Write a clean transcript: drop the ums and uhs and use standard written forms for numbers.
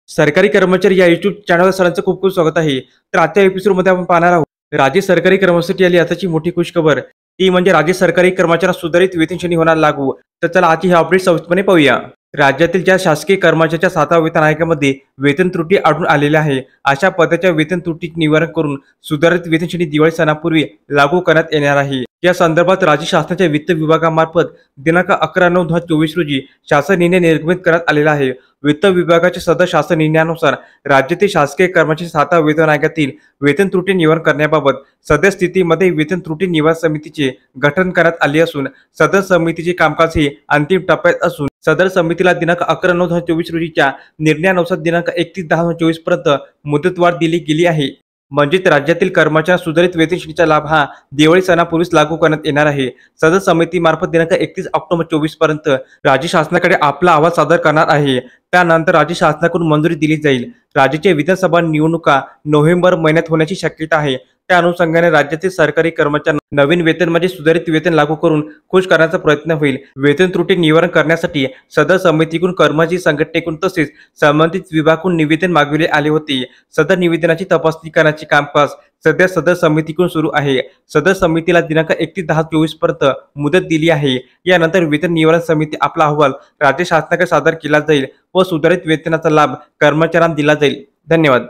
सरकारी कर्मचारी या YouTube चॅनलवर सरांचं खूप खूप स्वागत आहे. तर आजच्या एपिसोडमध्ये आपण पाहणार आहोत राज्य सरकारी कर्मचाऱ्यांसाठी आली आताची मोठी खुशखबर. ती म्हणजे राज्य सरकारी कर्मचाऱ्यांना सुधारित वेतन श्रेणी होणार लागू. तर चला आजची ही अपडेट सविस्तरपणे पाहूया. राज्यातील ज्या शासकीय कर्मचाऱ्यांच्या 7व्या वेतन आयोगामध्ये वेतन त्रुटी आढळून आलेल्या आहे, अशा पदाच्या वेतन त्रुटी निवारण करून सुधारित वेतन श्रेणी दिवाळी सणापूर्वी लागू करण्यात येणार आहे. या संदर्भात राज्य शासनाच्या वित्त विभागामार्फत दिनांक 11/9/2024 रोजी शासन निर्णय निर्गमित करण्यात आलेला आहे. वित्त विभागाच्या सदर शासन निर्णयानुसार राज्यातील शासकीय कर्मचारी 7व्या वेतन आयोगातील वेतन त्रुटी निवारण करण्याबाबत सदर स्थितीमध्ये वेतन त्रुटी निवारण समितीचे गठन करण्यात आले असून सदर समितीचे कामकाज हे अंतिम टप्प्यात असून सदर समितीला दिनांक 11/9/2024 रोजीच्या निर्णयानुसार दिनांक 31/10/2024 पर्यंत मुदतवाढ दिली गेली आहे. म्हणजेच राज्यातील कर्मचाऱ्यांना सुधारित वेतन श्रेणीचा लाभ हा दिवाळी सणापूर्वीच लागू करण्यात येणार आहे. सदर समितीमार्फत दिनांक 31 ऑक्टोबर 24 पर्यंत राज्य शासनाकडे आपला अहवाल सादर करणार आहे. त्यानंतर राज्य शासनाकडून मंजुरी दिली जाईल. राज्याच्या विधानसभा निवडणुका नोव्हेंबर महिन्यात होण्याची शक्यता आहे. त्या अनुषंगाने राज्यातील सरकारी कर्मचाऱ्यांना नवीन वेतन म्हणजे सुधारित वेतन लागू करून खुश करण्याचा प्रयत्न होईल. वेतन त्रुटी निवारण करण्यासाठी सदर समितीकडून कर्मचारी संघटनेकडून तसेच संबंधित विभागाकडून निवेदन मागविले आले होते. सदर निवेदनाची तपासणी करण्याचे कामकाज सध्या सदर समितीकडून सुरू आहे. सदर समितीला दिनांक 31/10/24 पर्यंत मुदत दिली आहे. यानंतर वेतन निवारण समिती आपला अहवाल राज्य शासनाकडे सादर केला जाईल व सुधारित वेतनाचा लाभ कर्मचाऱ्यांना दिला जाईल. धन्यवाद.